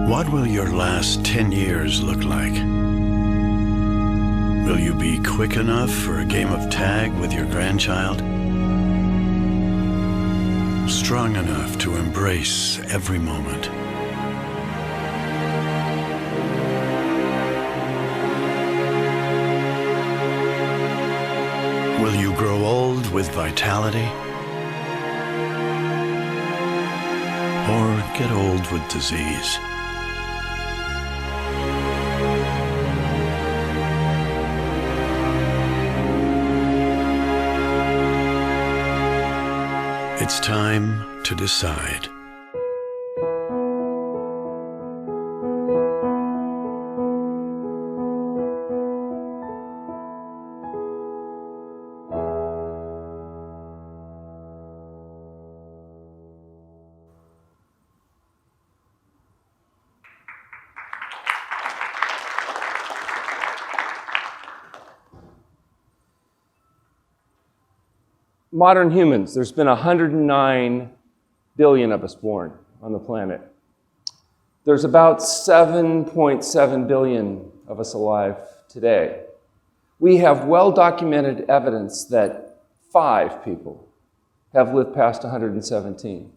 What will your last 10 years look like? Will you be quick enough for a game of tag with your grandchild? Strong enough to embrace every moment? Will you grow old with vitality? Or get old with disease? It's time to decide. Modern humans, there's been 109 billion of us born on the planet. There's about 7.7 billion of us alive today. We have well-documented evidence that 5 people have lived past 117.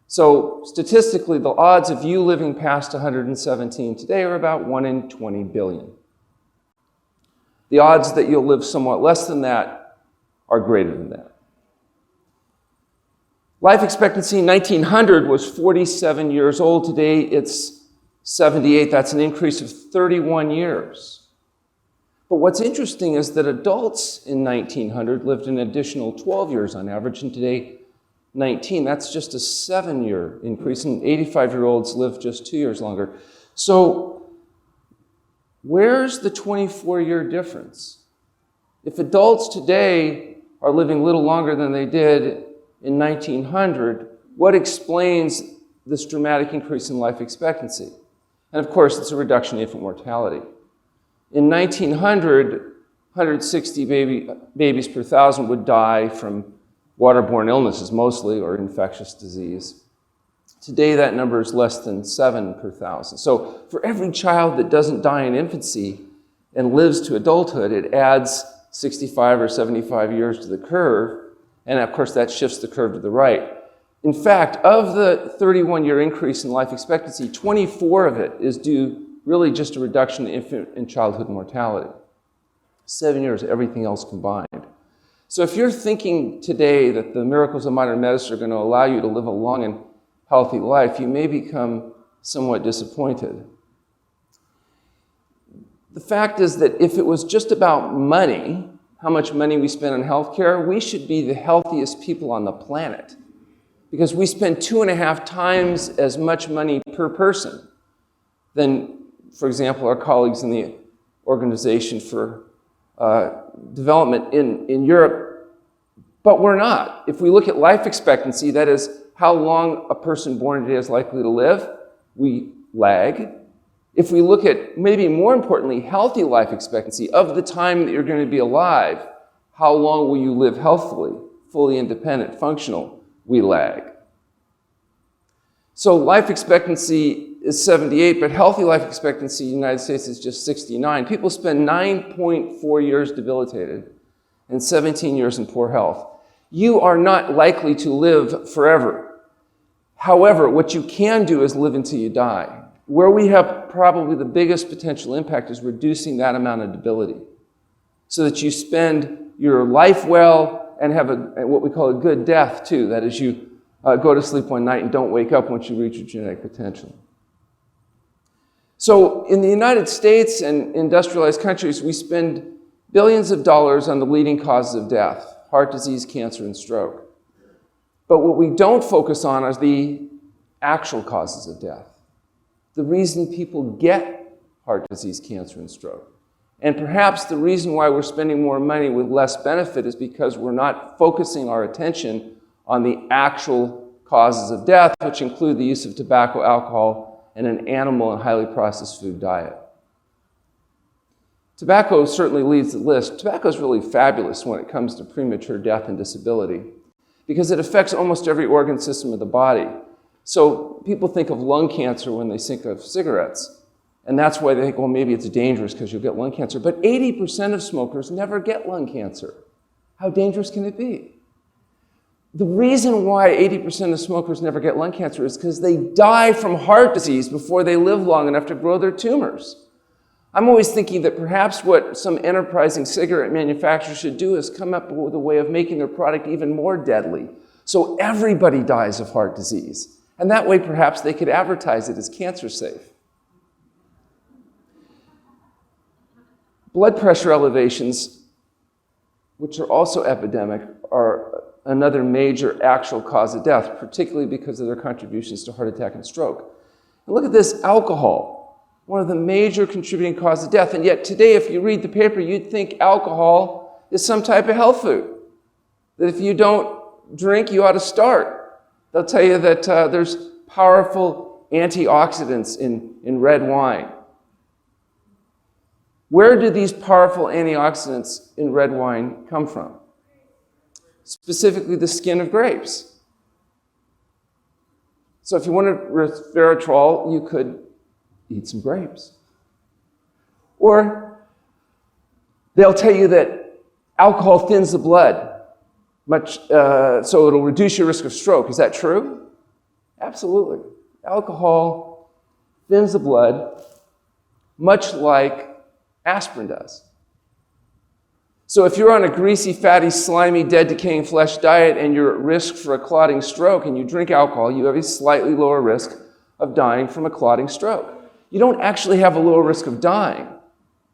So statistically, the odds of you living past 117 today are about 1 in 20 billion. The odds that you'll live somewhat less than that are greater than that. Life expectancy in 1900 was 47 years old. Today it's 78. That's an increase of 31 years. But what's interesting is that adults in 1900 lived an additional 12 years on average, and today 19. That's just a 7-year increase, and 85-year-olds live just 2 years longer. So where's the 24-year difference? If adults today are living a little longer than they did in 1900, what explains this dramatic increase in life expectancy? And of course, it's a reduction in infant mortality. In 1900, 160 babies per 1,000 would die from waterborne illnesses mostly, or infectious disease. Today, that number is less than 7 per 1,000. So for every child that doesn't die in infancy and lives to adulthood, it adds 65 or 75 years to the curve, and of course that shifts the curve to the right. In fact, of the 31-year increase in life expectancy, 24 of it is due really just a reduction in infant and childhood mortality. 7 years, everything else combined. So if you're thinking today that the miracles of modern medicine are going to allow you to live a long and healthy life, you may become somewhat disappointed. The fact is that if it was just about money, how much money we spend on healthcare, we should be the healthiest people on the planet. Because we spend 2.5 times as much money per person than, for example, our colleagues in the Organization for Development in Europe. But we're not. If we look at life expectancy, that is how long a person born today is likely to live, we lag. If we look at, maybe more importantly, healthy life expectancy, of the time that you're going to be alive, how long will you live healthily, fully independent, functional? We lag. So life expectancy is 78, but healthy life expectancy in the United States is just 69. People spend 9.4 years debilitated and 17 years in poor health. You are not likely to live forever. However, what you can do is live until you die. Where we have probably the biggest potential impact is reducing that amount of debility so that you spend your life well and have what we call a good death too. That is, you go to sleep one night and don't wake up once you reach your genetic potential. So in the United States and industrialized countries, we spend billions of dollars on the leading causes of death: heart disease, cancer, and stroke. But what we don't focus on are the actual causes of death. The reason people get heart disease, cancer, and stroke. And perhaps the reason why we're spending more money with less benefit is because we're not focusing our attention on the actual causes of death, which include the use of tobacco, alcohol, and an animal and highly processed food diet. Tobacco certainly leads the list. Tobacco is really fabulous when it comes to premature death and disability because it affects almost every organ system of the body. So people think of lung cancer when they think of cigarettes. And that's why they think, well, maybe it's dangerous because you'll get lung cancer. But 80% of smokers never get lung cancer. How dangerous can it be? The reason why 80% of smokers never get lung cancer is because they die from heart disease before they live long enough to grow their tumors. I'm always thinking that perhaps what some enterprising cigarette manufacturers should do is come up with a way of making their product even more deadly, so everybody dies of heart disease. And that way, perhaps they could advertise it as cancer safe. Blood pressure elevations, which are also epidemic, are another major actual cause of death, particularly because of their contributions to heart attack and stroke. And look at this, alcohol. One of the major contributing causes of death. And yet today, if you read the paper, you'd think alcohol is some type of health food. That if you don't drink, you ought to start. They'll tell you that there's powerful antioxidants in red wine. Where do these powerful antioxidants in red wine come from? Specifically, the skin of grapes. So if you wanted resveratrol, you could eat some grapes. Or they'll tell you that alcohol thins the blood, so it'll reduce your risk of stroke. Is that true? Absolutely. Alcohol thins the blood much like aspirin does. So if you're on a greasy, fatty, slimy, dead, decaying flesh diet and you're at risk for a clotting stroke and you drink alcohol, you have a slightly lower risk of dying from a clotting stroke. You don't actually have a lower risk of dying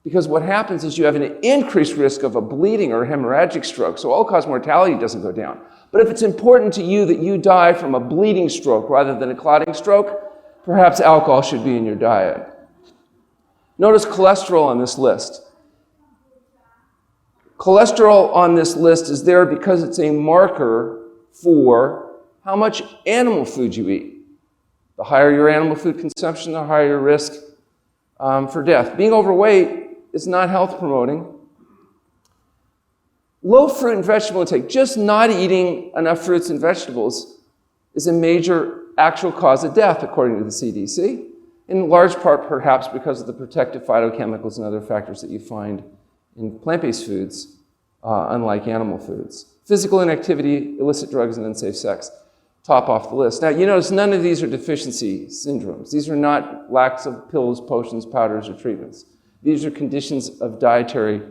because what happens is you have an increased risk of a bleeding or hemorrhagic stroke, so all-cause mortality doesn't go down. But if it's important to you that you die from a bleeding stroke rather than a clotting stroke, perhaps alcohol should be in your diet. Notice cholesterol on this list. Cholesterol on this list is there because it's a marker for how much animal food you eat. The higher your animal food consumption, the higher your risk for death. Being overweight is not health promoting. Low fruit and vegetable intake, just not eating enough fruits and vegetables, is a major actual cause of death, according to the CDC, in large part perhaps because of the protective phytochemicals and other factors that you find in plant-based foods, unlike animal foods. Physical inactivity, illicit drugs, and unsafe sex top off the list. Now, you notice none of these are deficiency syndromes. These are not lacks of pills, potions, powders, or treatments. These are conditions of dietary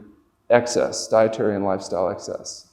excess, dietary and lifestyle excess.